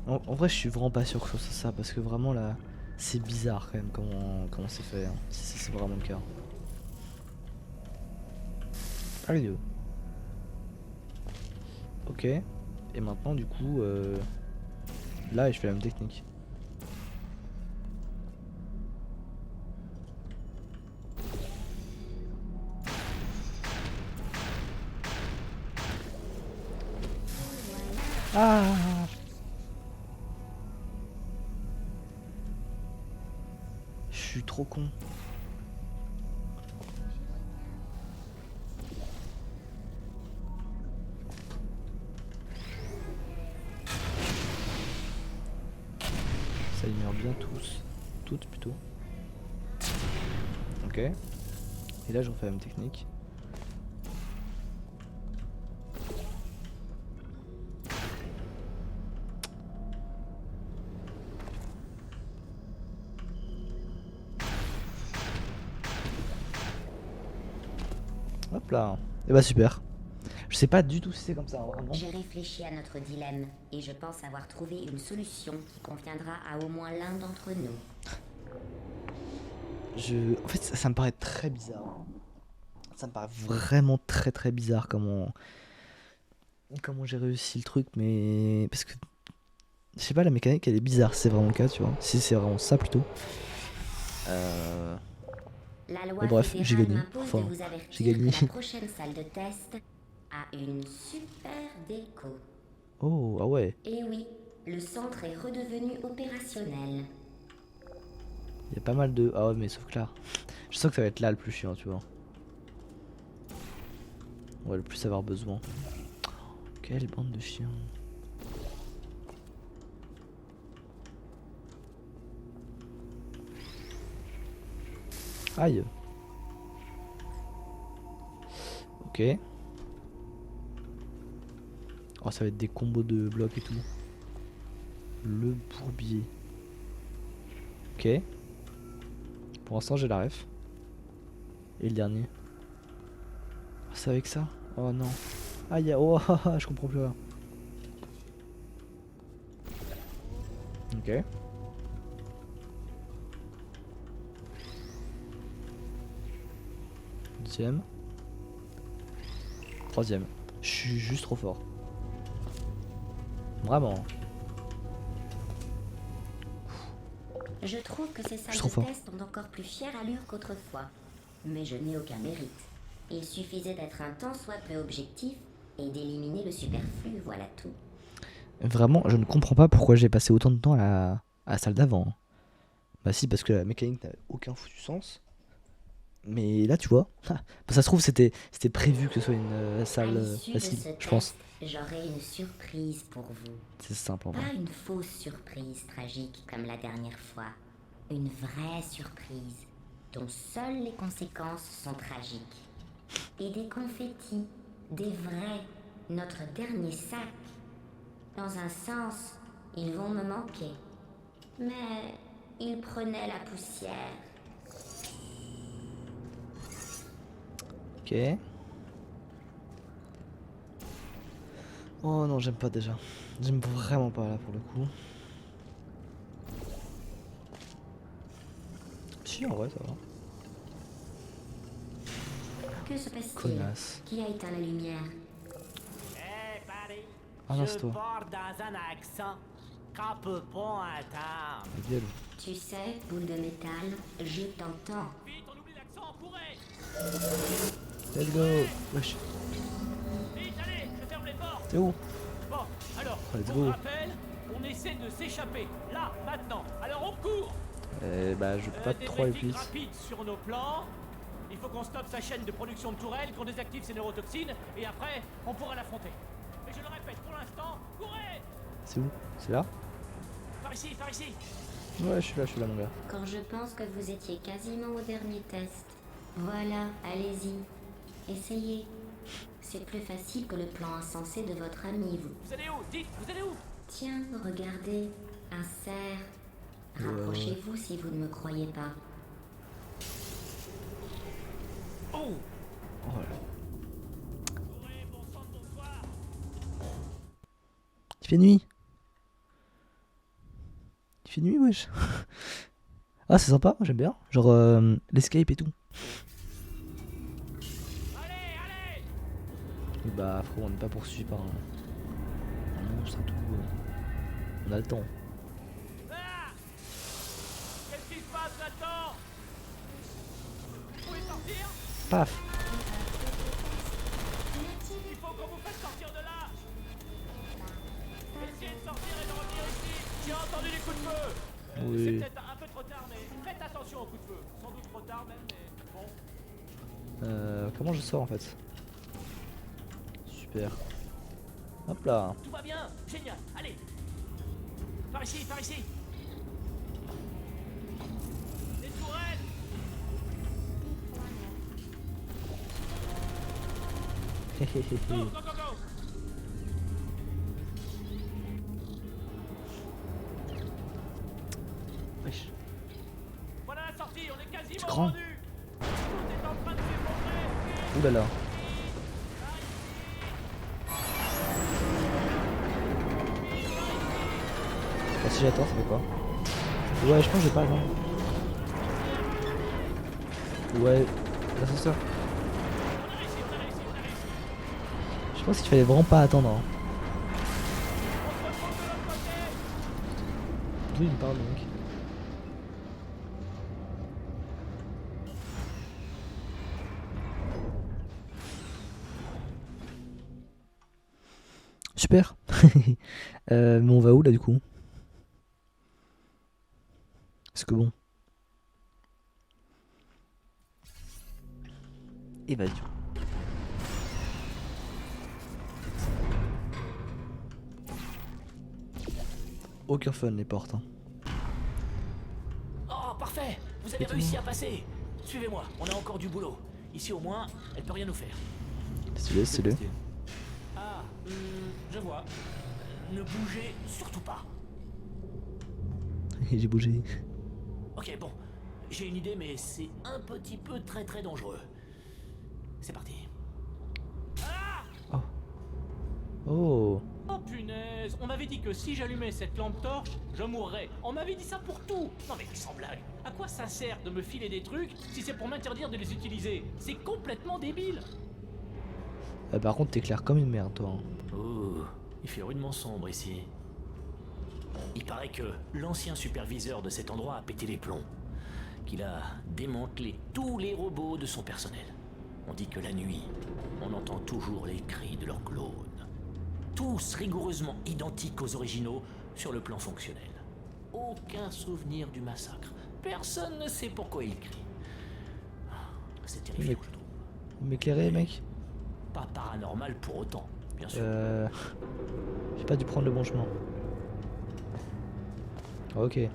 En vrai, je suis vraiment pas sûr que ce soit ça, parce que vraiment là, c'est bizarre quand même comment c'est fait, hein, si c'est vraiment le cas. Allez, ok. Et maintenant, du coup, là, je fais la même technique. Ah! Je suis trop con. Ça, ils meurent bien tous. Toutes plutôt. Ok. Et là, je refais la même technique. Hop là. Et bah super. Je sais pas du tout si c'est comme ça, hein, vraiment. J'ai réfléchi à notre dilemme et je pense avoir trouvé une solution qui conviendra à au moins l'un d'entre nous. En fait, ça me paraît très bizarre. Ça me paraît vraiment très bizarre comment j'ai réussi le truc, mais parce que je sais pas, la mécanique elle est bizarre, si c'est vraiment le cas, tu vois. Si c'est vraiment ça plutôt. Euh... La Mais loi bref, j'ai fédérale gagné. m'impose de Enfin, vous j'ai avertir gagné. que la prochaine salle de test a une super déco. Oh, ah ouais. Et oui, le centre est redevenu opérationnel. Il y a pas mal de. Ah ouais, mais sauf que là, je sens que ça va être là le plus chiant, tu vois. On va le plus avoir besoin. Quelle bande de chiens. Aïe. Ok. Oh, ça va être des combos de blocs et tout. Le bourbier. Ok. Pour l'instant, j'ai la ref. Et le dernier. Oh, c'est avec ça? Oh non. Aïe, oh, je comprends plus rien. Ok. Deuxième. Troisième. Je suis juste trop fort. Vraiment. Je trouve que ces Je suis salles trop de fort. test ont encore plus fière allure qu'autrefois. Mais je n'ai aucun mérite. Il suffisait d'être un tant soit peu objectif et d'éliminer le superflu, voilà tout. Vraiment, je ne comprends pas pourquoi j'ai passé autant de temps à la salle d'avant, hein. Bah si, parce que la mécanique n'a aucun foutu sens. Mais là, tu vois, ça se trouve, c'était prévu que ce soit une À salle l'issue de facile, ce je pense. test, j'aurai une surprise pour vous. C'est simple en vrai. Pas une fausse surprise tragique comme la dernière fois. Une vraie surprise dont seules les conséquences sont tragiques. Et des confettis, des vrais, notre dernier sac. Dans un sens, ils vont me manquer. Mais ils prenaient la poussière. Ok. Oh non, j'aime pas déjà. J'aime vraiment pas là pour le coup. Si, en vrai, ça va. Que se passe-t-il? Connasse. Qui a éteint la lumière? Hé, Paris, Ah non, je c'est toi. pars dans un accent qu'on peut pas entendre. La gueule. Tu sais, boule de métal, je t'entends. Vite, on oublie l'accent, courez. Let's go. Wesh. Vite, allez, je ferme les portes. T'es où? Bon, alors, Oh, let's pour go. rappel, on essaie de s'échapper, là, maintenant. Alors on court. Bah, je peux pas Des trop aller briefings plus vite. rapides sur nos plans. Il faut qu'on stoppe sa chaîne de production de tourelles, qu'on désactive ses neurotoxines, et après, on pourra l'affronter. Mais je le répète, pour l'instant, courez. C'est où? C'est là? Par ici, par ici. Ouais, je suis là, mon gars. Quand je pense que vous étiez quasiment au dernier test. Voilà, allez-y. Essayez. C'est plus facile que le plan insensé de votre ami, vous. Vous allez où? Dites, vous allez où? Tiens, regardez, un cerf. Rapprochez-vous si vous ne me croyez pas. Oh. Oh là. Courez, bon sang de bonsoir. Il fait nuit. Il fait nuit, wesh. Ah, c'est sympa, j'aime bien. Genre l'escape et tout. Allez, allez! Et bah, frérot, on n'est pas poursuivi par un monstre et tout. On a le temps. Ah! Qu'est-ce qui se passe là-dedans? Vous pouvez sortir? Paf. Il faut qu'on vous fasse sortir de là! Essayez de sortir et de revenir ici! J'ai entendu des coups de feu! Oui. C'est peut-être un peu trop tard, mais faites attention aux coups de feu. Sans doute trop tard même, mais bon. Comment je sors en fait? Super. Hop là. Tout va bien! Génial! Allez! Par ici, par ici! Les tourelles! Go, go, go, go! Wesh. Voilà la sortie, on est C'est quasiment grand. rendu! Tout est en train de s'effondrer! Ouh là là. Ah, si j'attends, ça fait quoi? Ouais, je pense que j'ai pas le temps. Ouais, l'ascenseur. On a réussi, on a réussi, on a réussi! Je pense qu'il fallait vraiment pas attendre. Hein. On se retrouve de l'autre côté! D'où il me parle donc? Super. Mais on va où là du coup? Est-ce que bon? Évasion. Aucun fun les portes. Hein. Oh, parfait! Vous avez C'est réussi tout. à passer! Suivez-moi, on a encore du boulot. Ici au moins, elle peut rien nous faire. C'est le. Ah, je vois. Ne bougez surtout pas. J'ai bougé. Ok, bon. J'ai une idée, mais c'est un petit peu très dangereux. C'est parti. Oh. Oh punaise, on m'avait dit que si j'allumais cette lampe torche, je mourrais. On m'avait dit ça pour tout. Non mais sans blague, à quoi ça sert de me filer des trucs si c'est pour m'interdire de les utiliser? C'est complètement débile. Par contre t'éclaires comme une merde toi. Hein. Oh, il fait rudement sombre ici. Il paraît que l'ancien superviseur de cet endroit a pété les plombs. Qu'il a démantelé tous les robots de son personnel. On dit que la nuit, on entend toujours les cris de leurs clones. Tous rigoureusement identiques aux originaux sur le plan fonctionnel. Aucun souvenir du massacre. Personne ne sait pourquoi ils crient. C'est terrifiant, je trouve. Vous m'éclairez mec? Pas paranormal pour autant, bien sûr. J'ai pas dû prendre le bon chemin. Ok. Ouais,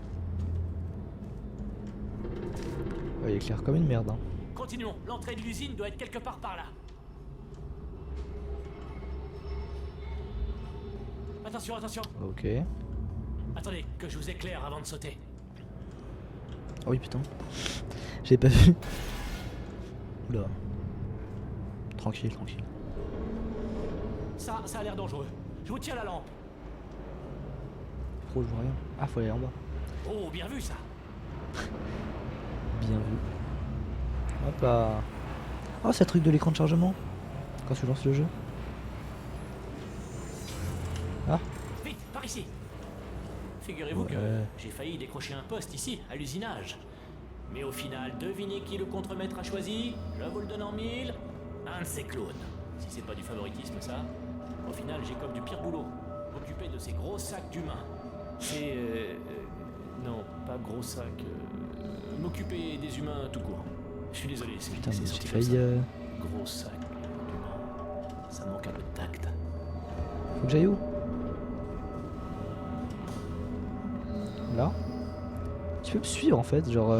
il éclaire comme une merde. Hein. Continuons, l'entrée de l'usine doit être quelque part par là. Attention, attention. Ok. Attendez, que je vous éclaire avant de sauter. Oh oui putain. J'ai pas vu. Oula. Tranquille, tranquille. Ça a l'air dangereux. Je vous tiens la lampe. Trop, je vois rien. Ah, faut aller en bas. Oh, bien vu ça. Bien vu. Hop là. Oh, c'est le truc de l'écran de chargement. Quand tu lances le jeu. Ah. Vite, par ici. Figurez-vous Ouais. que j'ai failli décrocher un poste ici, à l'usinage. Mais au final, devinez qui le contremaître a choisi? Je vous le donne en mille. Un de ses clones. Si c'est pas du favoritisme, ça. Au final, j'ai comme du pire boulot. M'occuper de ces gros sacs d'humains. C'est... non, pas gros sacs. M'occuper des humains tout court. Je suis désolé, c'est Putain, c'est mais sorti j'ai comme failli. ça. Gros sac d'humains. Ça manque un peu de tact. Faut que j'aille où? Là? Tu peux me suivre en fait, genre.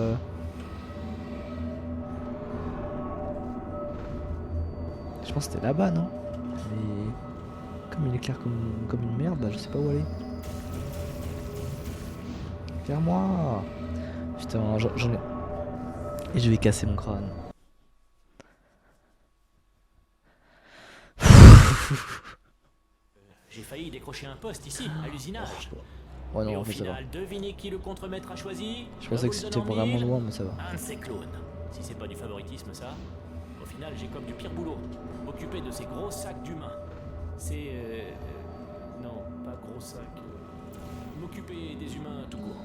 Je pense que c'était là-bas, non? Mais. Comme il éclaire comme une merde, bah je sais pas où aller. Éclaire-moi! Putain, j'en ai. Et je vais casser mon crâne. J'ai failli décrocher un poste ici, à l'usinage. Oh Et non, au en fait ça va. final, devinez qui le contremaître a choisi? Je pensais que vous le c'était donne en vraiment mille. loin, mais ça va. Un de ses clones. Si c'est pas du favoritisme, ça. Au final, j'ai comme du pire boulot. M'occuper de ces gros sacs d'humains. C'est. Non, pas gros sacs. M'occuper des humains tout court.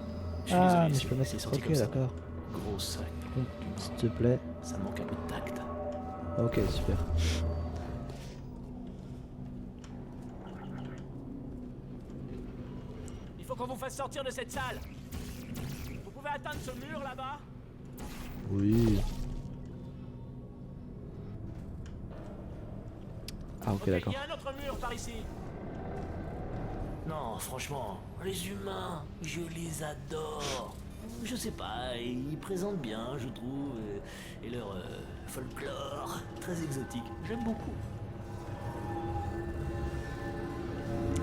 Je suis Ah, désolé, mais c'est- je peux mettre. c'est sorti Ok, comme ça. d'accord. Gros sac. Donc, s'il te plaît. Ça me manque un peu de tact. Ok, super. Il faut qu'on vous fasse sortir de cette salle. Vous pouvez atteindre ce mur là-bas? Oui. Ah, ok, d'accord. Il y a un autre mur par ici. Non, franchement, les humains, je les adore. Je sais pas, ils présentent bien, je trouve, et leur folklore, très exotique. J'aime beaucoup.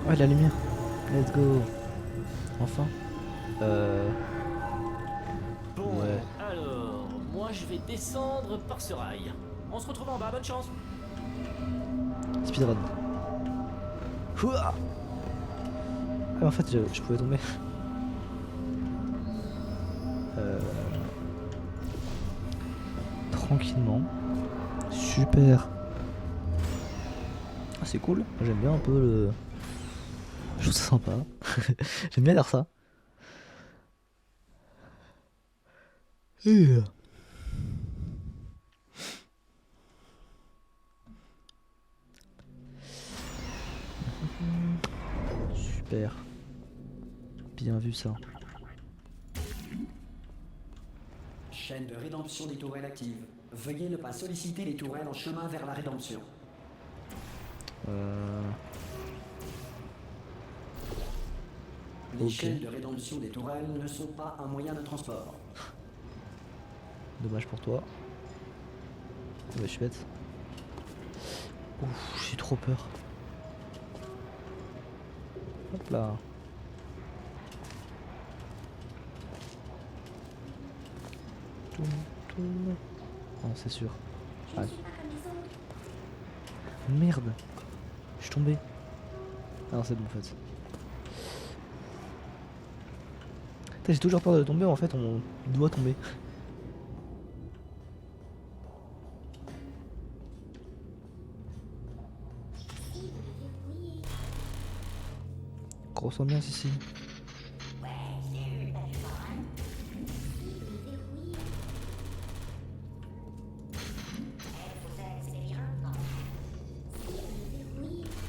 Ouais, la lumière. Let's go. Enfin. Bon, Ouais. alors, moi je vais descendre par ce rail. On se retrouve en bas, bonne chance. Speedrun. Ouah. Ah, en fait, je pouvais tomber. Tranquillement. Super. Ah, c'est cool. J'aime bien un peu le. Je trouve ça sympa. J'aime bien dire ça. Et... Super. Bien vu ça. Chaîne de rédemption des tourelles active. Veuillez ne pas solliciter les tourelles en chemin vers la rédemption. Les Ok. chaînes de rédemption des tourelles ne sont pas un moyen de transport. Dommage pour toi. Ouais, je suis bête. Ouf, j'ai trop peur. Hop là. Toum, toum. Non, c'est sûr. Je Ah. ne suis pas comme les autres. Merde. Je suis tombé. Ah non, c'est bon en fait. Putain, j'ai toujours peur de tomber, en fait, on doit tomber. Grosse ambiance ici.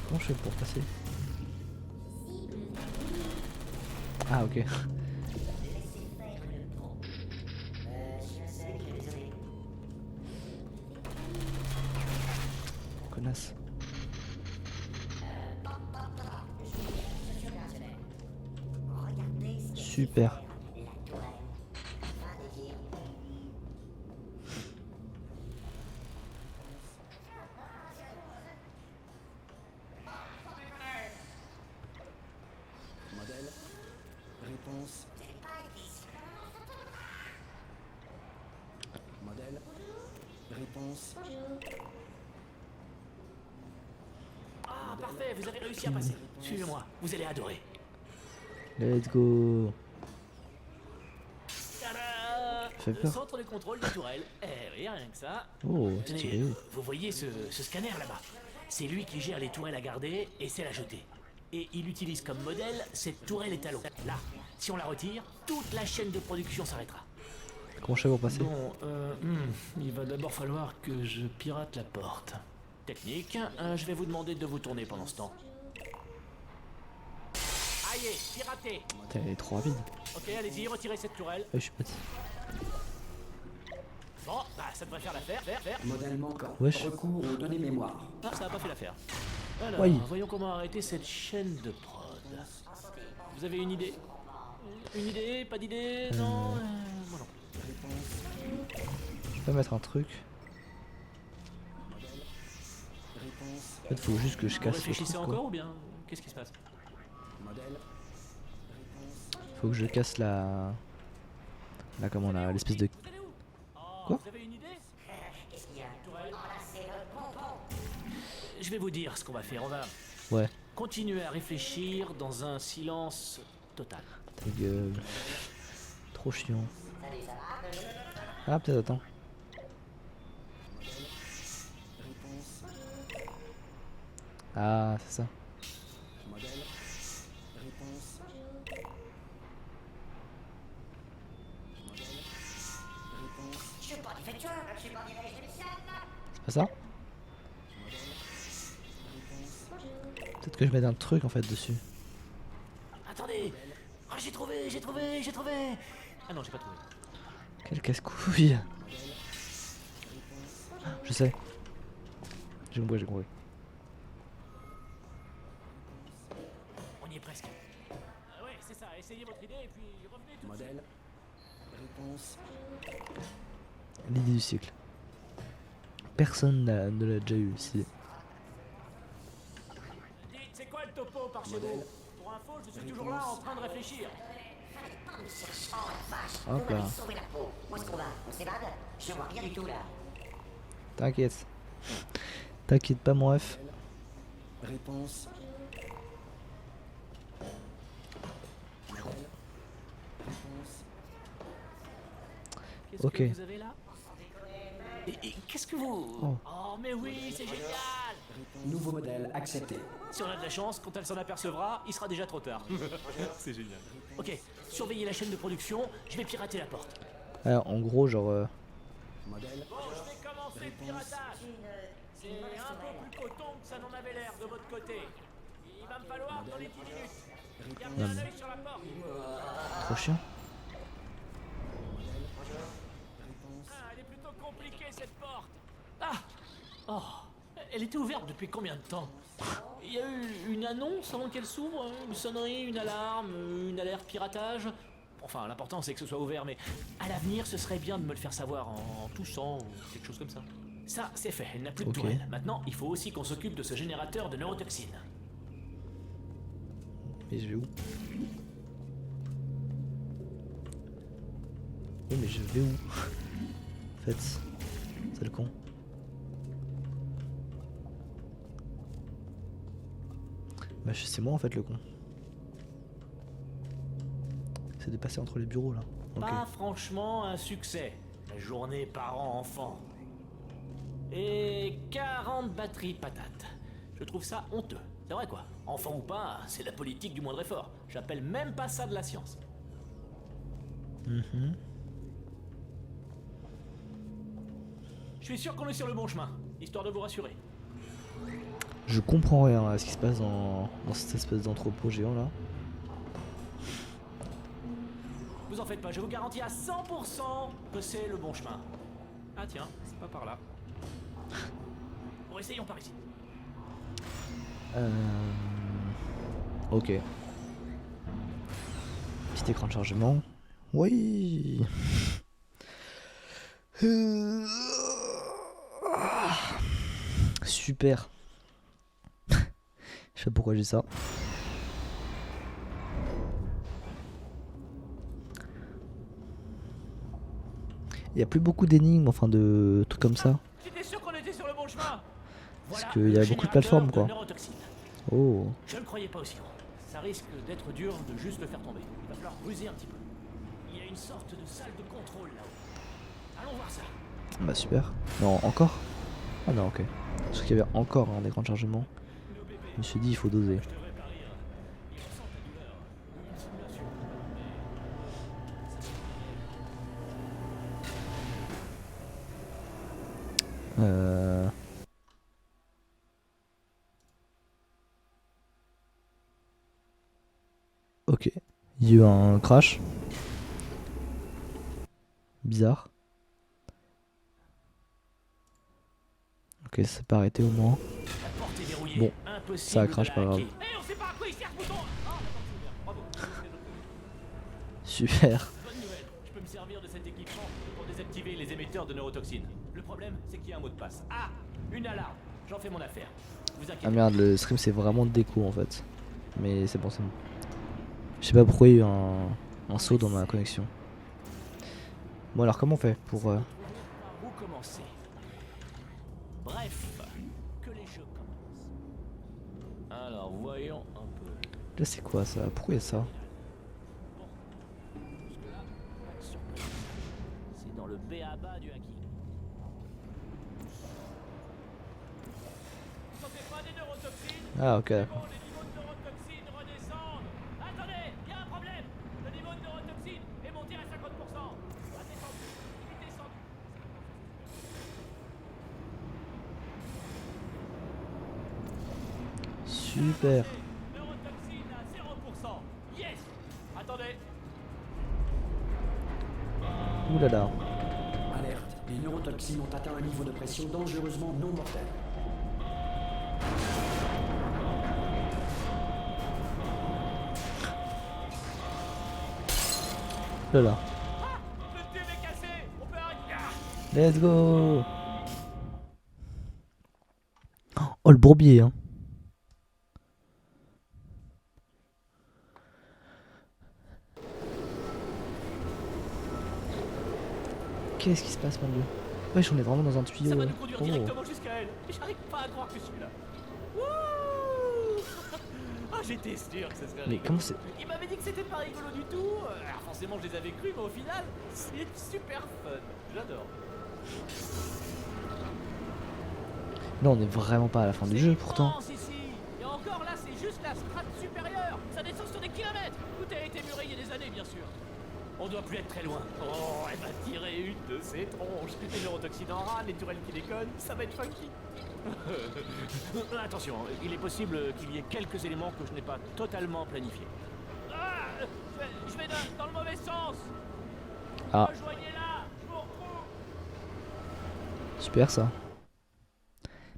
Comment je fais pour passer? Ah, ok. Connasse. Super. Modèle. Réponse. Modèle. Réponse. Ah, parfait, vous avez réussi à passer. Suivez-moi, vous allez adorer. Let's go. Tada! fait Le peur. centre de contrôle des tourelles. Eh oui, rien que ça. Oh, Tenez, stylé. vous voyez ce scanner là-bas? C'est lui qui gère les tourelles à garder et celles à jeter. Et il utilise comme modèle cette tourelle étalon. Là, si on la retire, toute la chaîne de production s'arrêtera. Comment je fais pour passer? Bon, il va d'abord falloir que je pirate la porte. Technique, je vais vous demander de vous tourner pendant ce temps. Aïe, piraté. Putain, elle est trop rapide. Ok, allez-y, retirez cette tourelle. Ouais, je suis parti. Bon, bah ça devrait faire l'affaire, faire. Modèle manquant. Wesh. Recours aux données mémoire. Ah, ça n'a pas fait l'affaire. Alors, Oui. voyons comment arrêter cette chaîne de prod. Vous avez une idée? Une idée? Pas d'idée? Non moi non. Réponse. Je peux mettre un truc. Réponse. En fait, faut juste que je Vous casse le réfléchissez truc, encore quoi. ou bien? Qu'est-ce qui se passe? Modèle. Réponse. Faut que je casse la... La comment là, l'espèce de... Vous allez où? Oh, Quoi? vous avez une idée? Qu'est-ce qu'il y a? Tourelle. C'est le bonbon. Je vais vous dire ce qu'on va faire. On va Ouais. continuer à réfléchir dans un silence totale. Ta gueule. Trop chiant. Ah, peut-être, attends. Ah, c'est ça. C'est pas ça? Peut-être que je mets un truc en fait dessus. Attendez. Ah, j'ai trouvé. Ah non, j'ai pas trouvé. Quel casse-couille. Je sais. J'ai compris. On y est presque. Ah ouais, c'est ça. Essayez votre idée et puis revenez tout de suite. Modèle. Réponse. L'idée du cycle. Personne ne l'a déjà eu ici. Dites, c'est quoi le topo par chez vous? Pour info, je suis toujours là en train de réfléchir. Hop là. Sauver la peau. Où est-ce qu'on va? On s'évade? Je vois rien du tout là. T'inquiète. T'inquiète pas mon ref. Réponse. Qu'est-ce Ok. que vous avez là? Et qu'est-ce que vous... Oh. Oh, mais oui, c'est génial! Nouveau modèle accepté. Si on a de la chance, quand elle s'en apercevra, il sera déjà trop tard. C'est génial. Ok, surveillez la chaîne de production, je vais pirater la porte. Alors, en gros, genre. Modèle. Bon, je vais commencer le piratage. C'est un peu plus coton que ça n'en avait l'air de votre côté. Il va me falloir dans les 10 minutes. Gardez un œil sur la porte. Trop chiant. Ah, elle est plutôt compliquée cette porte. Ah! Oh! Elle était ouverte depuis combien de temps? Il y a eu une annonce avant qu'elle s'ouvre? Une sonnerie, une alarme, une alerte piratage? Enfin, l'important c'est que ce soit ouvert, mais à l'avenir, ce serait bien de me le faire savoir en touchant ou quelque chose comme ça. Ça, c'est fait, elle n'a plus de Ok. tourelle. Maintenant, il faut aussi qu'on s'occupe de ce générateur de neurotoxines. Mais je vais où? Oui, mais je vais où? En fait, c'est le con. Bah, c'est moi en fait le con. C'est de passer entre les bureaux là. Ok. Pas franchement un succès. La journée parent-enfant. Et 40 batteries patates. Je trouve ça honteux. C'est vrai quoi. Enfant ou pas, c'est la politique du moindre effort. J'appelle même pas ça de la science. Mhm. Je suis sûr qu'on est sur le bon chemin, histoire de vous rassurer. Je comprends rien à ce qui se passe dans cette espèce d'entrepôt géant là. Vous en faites pas, je vous garantis à 100% que c'est le bon chemin. Ah tiens, c'est pas par là. Bon, essayons par ici. Ok. Petit écran de chargement. Oui. Super. Je sais pas pourquoi j'ai ça. Il y a plus beaucoup d'énigmes, enfin de trucs comme ça. J'étais sûr qu'on était sur le bon chemin. Parce Voilà qu'il y a le beaucoup de générateur plateformes, de quoi. neurotoxines. Oh. Je ne croyais pas aussi grand. Ça risque d'être dur de juste le faire tomber. Il va falloir ruser un petit peu. Il y a une sorte de salle de contrôle là-haut. Allons voir ça. Bah super. Non, encore? Ah non, ok. Parce qu'il y avait encore un écran de chargement. Je me suis dit, il faut doser. Je devrais parier. Il ressent ta douleur. Une simulation. Ok. Il y a eu un crash. Bizarre. Ok, ça s'est pas arrêté au moins. La porte est verrouillée. Bon, Impossible ça de crache la pas grave. hacker. Eh, on sait pas à quoi il sert ce bouton. Ah, d'accord, c'est ouvert. Bravo. Super. Bonne nouvelle. Je peux me servir de cet équipement pour désactiver les émetteurs de neurotoxines. Le problème, c'est qu'il y a un mot de passe. Ah, une alarme. J'en fais mon affaire. Vous inquiétez Ah merde, le stream c'est vraiment déco en fait. Mais c'est bon, c'est bon. Je sais pas pourquoi il y a eu un saut dans ma connexion. Bon alors comment on fait pour... Par où commencer? Bref, que les jeux commencent. Alors, voyons un peu. Là c'est quoi ça? Pourquoi il y a ça? à bas du hacking. Vous sentez pas des neurotoxines? Ah, ok. Bon, les niveaux de neurotoxines redescendent. Attendez, il y a un problème. Le niveau de neurotoxine est monté à 50%. Va descendre. Il est descendu. Super. Neurotoxine à 0%. Yes. Attendez. Ouh là là. Alerte, les neurotoxines ont atteint un niveau de pression dangereusement non mortel. Là là. Le tube est cassé. On peut arrêter. Let's go. Oh, le bourbier, hein. Qu'est-ce qui se passe, mon dieu? Wesh, on est vraiment dans un tuyau. Ça va nous conduire Oh. directement jusqu'à elle. J'arrive pas à croire que je suis là. Wouh. Ah, j'étais sûr que ce serait Mais rigolo. comment c'est... Il m'avait dit que c'était pas rigolo du tout. Alors forcément, je les avais cru, mais au final, c'est super fun. J'adore. Là, on est vraiment pas à la fin du jeu, pourtant. Immense ici. Et encore là, c'est juste la strate supérieure. Ça descend sur des kilomètres. Tout a été muré il y a des années, bien sûr. On doit plus être très loin. Oh, elle va tirer une de ses tronches. Les neurotoxines en rade, les tourelles qui déconnent. Ça va être funky. Attention, il est possible qu'il y ait quelques éléments que je n'ai pas totalement planifiés. Ah, je vais dans le mauvais sens. Ah, Rejoignez-la. Je vous retrouve. super ça.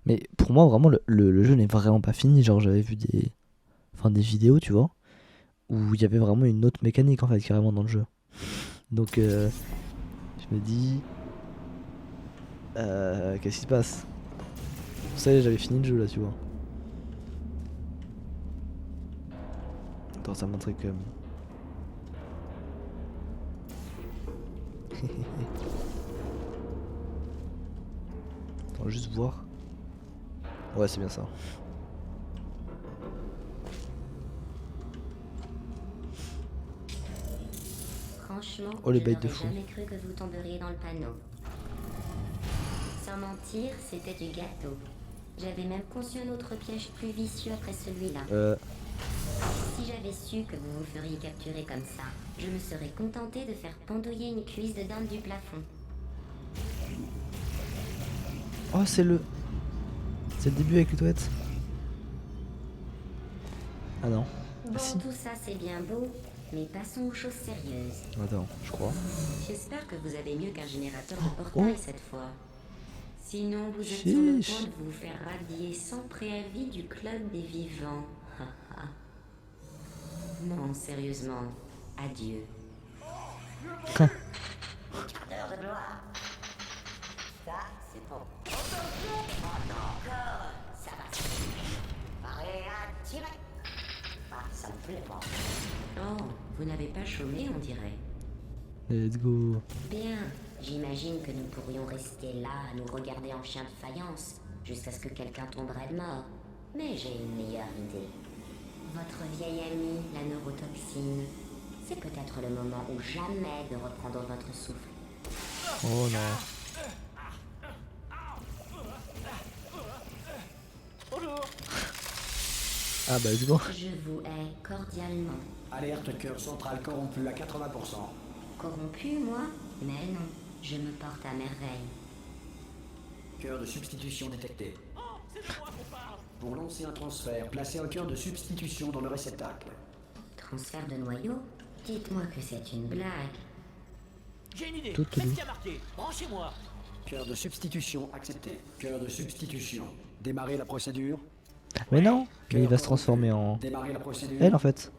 Mais pour moi, vraiment, le jeu n'est vraiment pas fini. Genre, j'avais vu des... Enfin, des vidéos, tu vois, où il y avait vraiment une autre mécanique, en fait, carrément, dans le jeu. Donc, je me dis... qu'est-ce qui se passe? Ça y est, j'avais fini le jeu, là, tu vois. Attends, ça montrait quand même... Attends, juste voir. Ouais, c'est bien ça. Franchement, Oh, les je bêtes de n'aurais fou. jamais cru que vous tomberiez dans le panneau. Sans mentir, c'était du gâteau. J'avais même conçu un autre piège plus vicieux après celui-là. Si j'avais su que vous vous feriez capturer comme ça, je me serais contenté de faire pendouiller une cuisse de dinde du plafond. Oh, c'est le... C'est le début avec les toilettes. Ah non. Bon, si. tout ça c'est bien beau, mais passons aux choses sérieuses. Attends, je crois. J'espère que vous avez mieux qu'un générateur de portail Oh. cette fois. Sinon, vous êtes sur le Chiche. point de vous faire radier sans préavis du club des vivants. Non, sérieusement, adieu. Quart d'heure de gloire. Ça, c'est bon. Oh non, encore. Ça va. Paré à tirer. Ah, ça me plaît pas. Oh, vous n'avez pas chômé, on dirait. Let's go. Bien, j'imagine que nous pourrions rester là à nous regarder en chien de faïence jusqu'à ce que quelqu'un tomberait de mort. Mais j'ai une meilleure idée. Votre vieille amie, la neurotoxine, c'est peut-être le moment ou jamais de reprendre votre souffle. Oh non. Bonjour. Ah bah let's go. Je vous hais cordialement. Alerte, cœur central corrompu à 80%. Corrompu, moi? Mais non, je me porte à merveille. Cœur de substitution détecté. Oh, c'est de moi qu'on parle. Pour lancer un transfert, placez un cœur de substitution dans le réceptacle. Transfert de noyau? Dites-moi que c'est une blague. J'ai une idée. Tout Faites ce doux. qu'il y a marqué. Branchez-moi. Cœur de substitution accepté. Cœur de substitution. Démarrez la procédure. Mais non. Mais il Cœur va se corrompu. transformer en... Démarrez la procédure. Elle en fait.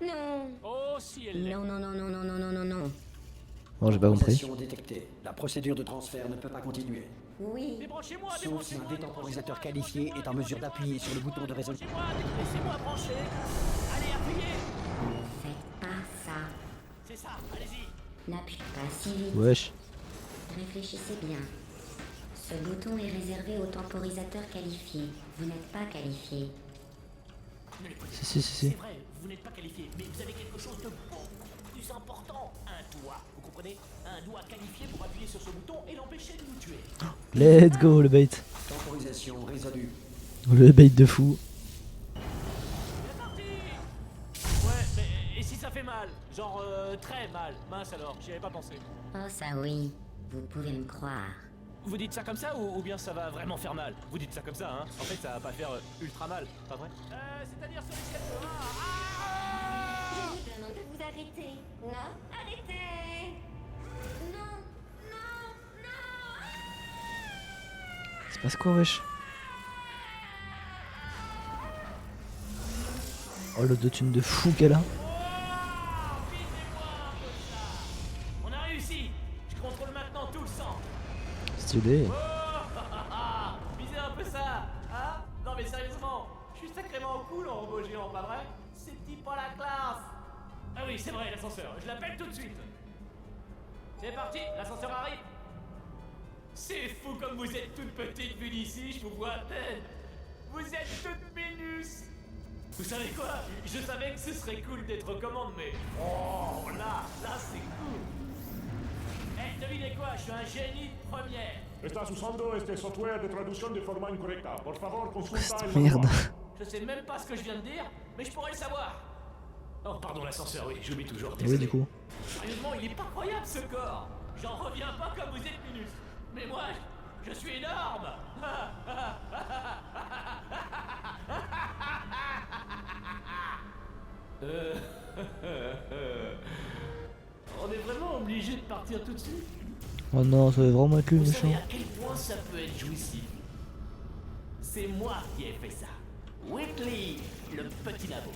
Non! Oh, si elle l'est. Non, non, non, non, non, non, non, non, non. Bon, j'ai pas compris. Transition détectée. La procédure de transfert ne peut pas continuer. Oui. Débranchez-moi, Sauf si débranchez-moi. un détemporisateur qualifié est en mesure d'appuyer sur le bouton de résolution. Laissez-moi brancher. Allez, appuyez. Ne faites pas ça. C'est ça, allez-y. N'appuie pas si vite. Wesh. Réfléchissez bien. Ce bouton est réservé aux temporisateurs qualifiés. Vous n'êtes pas qualifié. Si, si. C'est vrai, vous n'êtes pas qualifié, mais vous avez quelque chose de beaucoup plus important. Un toit. Vous comprenez? comprenez? Un doigt qualifié pour appuyer sur ce bouton et l'empêcher de nous tuer. Let's go le bait. Temporisation résolue. Le bait de fou. C'est parti! Ouais, mais et si ça fait mal? Genre très mal. Mince alors, j'y avais pas pensé. Oh, ça oui, vous pouvez me croire. Vous dites ça comme ça ou bien ça va vraiment faire mal? Vous dites ça comme ça, hein? En fait, ça va pas faire ultra mal, pas vrai? C'est-à-dire sur l'échelle de 1 à... Je vous demande de vous arrêter. Non, arrêtez. Non, non, non. C'est passe quoi wesh? Oh le d'autune de fou qu'elle a. On a réussi! Je contrôle maintenant tout le sang! Stylé. Visez un peu ça! Hein? Non mais sérieusement, je suis sacrément cool en robot géant, pas vrai? C'est type pas la classe! Ah oui, c'est vrai, l'ascenseur, je l'appelle tout de suite! C'est parti, l'ascenseur arrive! C'est fou comme vous êtes toute petite vue d'ici, je vous vois à peine! Vous êtes toute minus! Vous savez quoi? Je savais que ce serait cool d'être aux commandes, mais... Oh, là c'est cool! Eh, devinez quoi? Je suis un génie de première! Estás usando este software de traducción de forma incorrecta. Por favor, consulta el Merde. manual. Je sais même pas ce que je viens de dire, mais je pourrais le savoir! Oh, pardon, l'ascenseur, oui, j'oublie toujours. Oui du coup. Sérieusement, il est pas croyable ce corps! J'en reviens pas comme vous êtes minus! Mais moi, je suis énorme! On est vraiment obligé de partir tout de suite? Oh non, ça va vraiment être lui le Vous méchant. savez à quel point ça peut être jouissif? C'est moi qui ai fait ça. Whitley, le petit labo.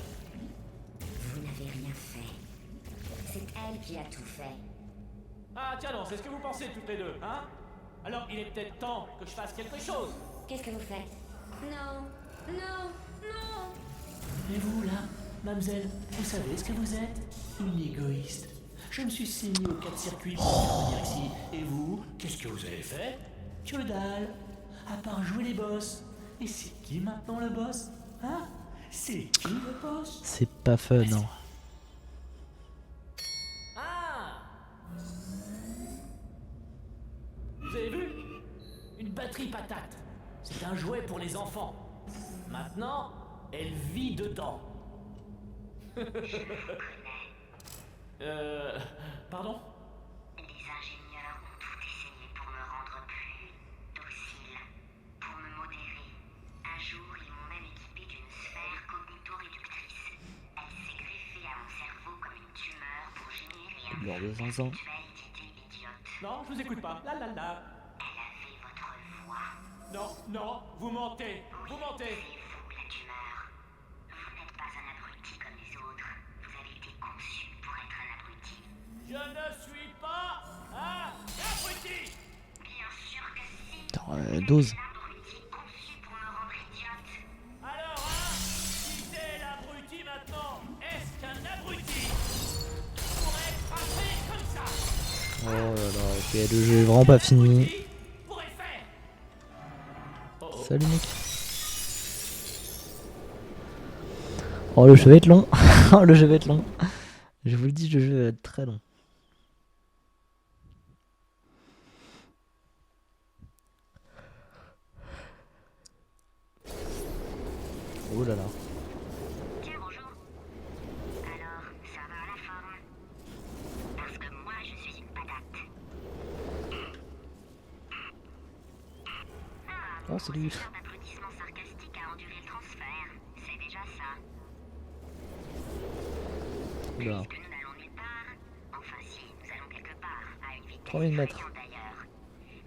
Vous n'avez rien fait. C'est elle qui a tout fait. Ah tiens non, c'est ce que vous pensez toutes les deux, hein? Alors il est peut-être temps que je fasse quelque chose. Qu'est-ce que vous faites? Non, non, non. Et vous là, mademoiselle, vous savez ce que vous êtes? Une égoïste. Je me suis saigné aux 4 circuits pour venir ici. Et vous, qu'est-ce que vous avez fait? Que dalle. À part jouer les boss. Et c'est qui maintenant le boss? Hein? C'est qui le boss? C'est pas fun non. Ah! Vous avez vu? Une batterie patate. C'est un jouet pour les enfants. Maintenant, elle vit dedans. Pardon? Les ingénieurs ont tout essayé pour me rendre plus docile, pour me modérer. Un jour, ils m'ont même équipé d'une sphère cognito-réductrice. Elle s'est greffée à mon cerveau comme une tumeur pour générer un Lors de flux 5 ans. d'actualité idiote. Non, je vous écoute pas. La la la. Elle avait votre voix. Non, non, vous mentez. Vous mentez. C'est vous, la tumeur. Vous n'êtes pas un abruti comme les autres. Vous avez été conçu pour être un abruti. Je ne suis pas un abruti. Bien sûr que si. Attends, dose. L'abruti conçu pour me rendre idiote. Alors, hein? Qui c'est l'abruti maintenant? Est-ce qu'un abruti pourrait être frappé comme ça? Oh là là, ok, le jeu est vraiment pas fini. Abruti pourrait le faire. Salut mec. Oh le jeu va être long. Oh le jeu va être long. Je vous le dis, le jeu va être très long. Oh là là. Tiens, bonjour. Alors, ça va à la forme? Parce que moi, je suis une patate. Ah, Oh salut. faire d'applaudissements sarcastiques à endurer le transfert. C'est déjà ça. Oula. Puisque nous n'allons nulle part. Enfin, si, nous allons quelque part. À une vitesse 3000 mètres. effrayante d'ailleurs.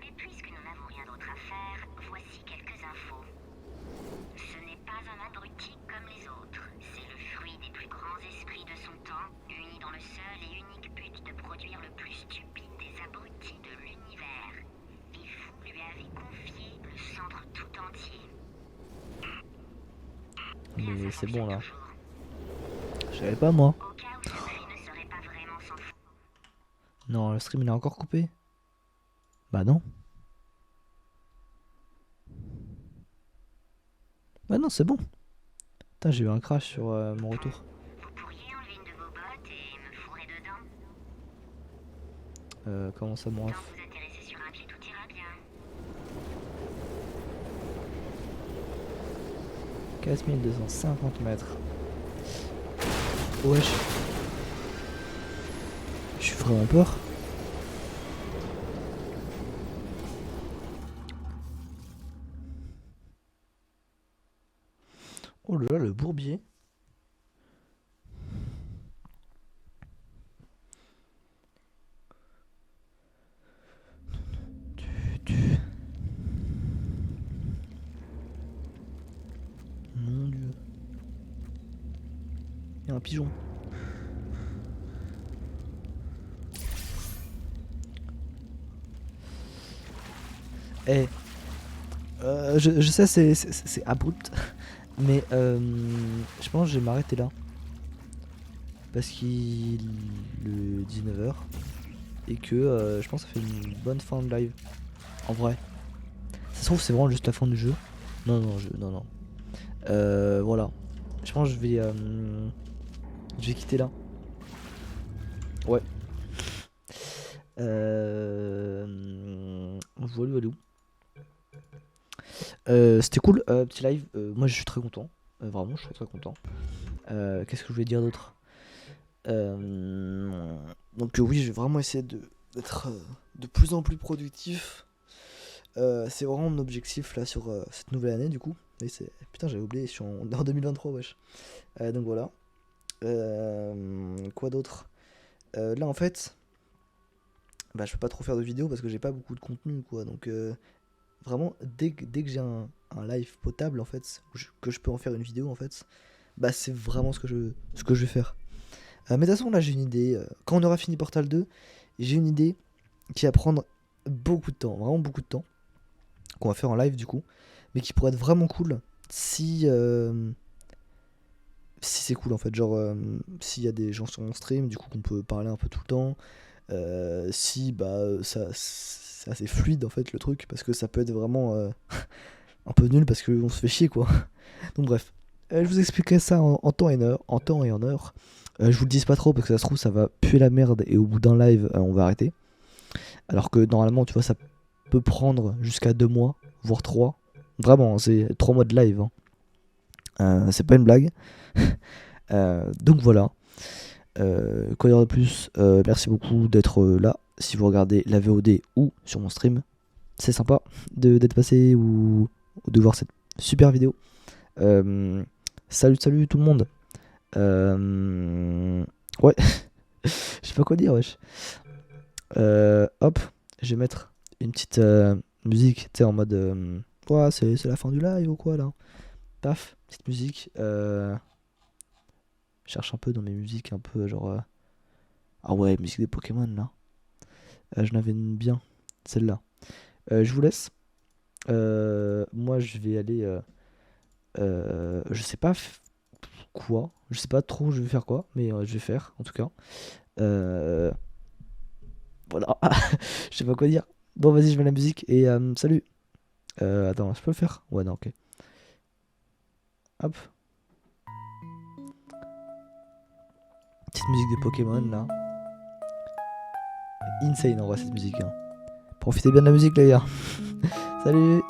Mais puisque nous n'avons rien d'autre à faire, voici quelques infos. Ce n'est pas un abruti comme les autres. C'est le fruit des plus grands esprits de son temps, unis dans le seul et unique but de produire le plus stupide des abrutis de l'univers. Et vous lui avez confié le centre tout entier. Mais c'est bon là. Toujours. Je savais pas moi. Au cas où ce prix ne serait pas vraiment sans fou. Non, le stream il est encore coupé. Bah non. Bah non, c'est bon. Putain, j'ai eu un crash sur mon retour. Vous pourriez enlever une de vos bottes et me fourrer dedans? Comment ça, mon ref? Quand vous atterrissez sur un pied, tout ira bien. 4250 mètres. Wesh. Je suis vraiment peur. Oh là là, le bourbier. Mon Dieu. Il y a un pigeon. Eh, je sais, c'est abrupt, mais je pense que je vais m'arrêter là. Parce qu'il est le 19h et que je pense que ça fait une bonne fin de live. En vrai. Ça se trouve, c'est vraiment juste la fin du jeu. Non, non. Voilà. Je pense que je vais quitter là. Ouais. Voilà. C'était cool, petit live. Moi, je suis très content. Vraiment, je suis très content. Qu'est-ce que je voulais dire d'autre? Donc oui, je vais vraiment essayer d'être de plus en plus productif. C'est vraiment mon objectif là sur cette nouvelle année du coup. Et putain, j'avais oublié, je suis en 2023, wesh. Donc voilà. Quoi d'autre? Là en fait, bah je peux pas trop faire de vidéos parce que j'ai pas beaucoup de contenu quoi. Donc vraiment dès que j'ai un live potable en fait, que je peux en faire une vidéo en fait, bah c'est vraiment ce que je vais faire. Mais de toute façon là j'ai une idée. Quand on aura fini Portal 2, j'ai une idée qui va prendre beaucoup de temps, vraiment beaucoup de temps, qu'on va faire en live du coup, mais qui pourrait être vraiment cool si c'est cool en fait, genre s'il y a des gens sur mon stream, du coup qu'on peut parler un peu tout le temps, si bah ça c'est assez fluide en fait le truc, parce que ça peut être vraiment un peu nul parce qu'on se fait chier quoi. Donc bref, je vous expliquerai ça en temps et en heure. Je vous le dis pas trop parce que ça se trouve ça va puer la merde et au bout d'un live on va arrêter. Alors que normalement tu vois ça peut prendre jusqu'à 2 mois, voire 3. Vraiment, c'est 3 mois de live. Hein. C'est pas une blague. Donc voilà. Quoi dire de plus? Merci beaucoup d'être là. Si vous regardez la VOD ou sur mon stream, c'est sympa d'être passé ou de voir cette super vidéo. Salut tout le monde. Ouais. Je sais pas quoi dire, wesh. Hop, je vais mettre une petite musique, tu sais, en mode ouais, c'est la fin du live ou quoi là. Paf, petite musique. Je cherche un peu dans mes musiques, un peu genre. Ah ouais, musique des Pokémon là. Je n'avais une bien, celle-là. Je vous laisse. Moi, je vais aller. Je sais pas quoi. Je sais pas trop je vais faire quoi, mais je vais faire en tout cas. Voilà. Je sais pas quoi dire. Bon, vas-y, je mets la musique et salut. Attends, je peux le faire? Ouais, non, ok. Hop. Petite musique des Pokémon là. Insane en vrai cette musique. Hein. Profitez bien de la musique les gars. Salut.